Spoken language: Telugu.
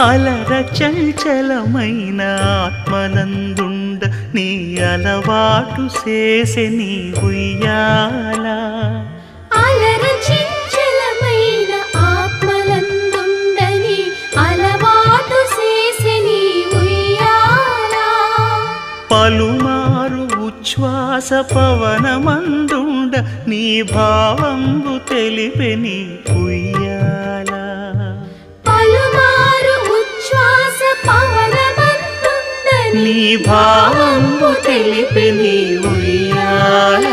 అలర చంచలమైన ఆత్మనందుండ నీ అలవాటు చేసే నీ ఉయ్యాల అలర చంచలమైన ఆత్మనందుండ నీ అలవాటు చేసే నీ ఉయ్యాల పలుమారు ఉచ్ఛ్వాస పవనమందుండ నీ భావంబు తెలిపే నీ ఉయ్యాల నీ భావంబు తెలిపే నీ ఉయ్యాల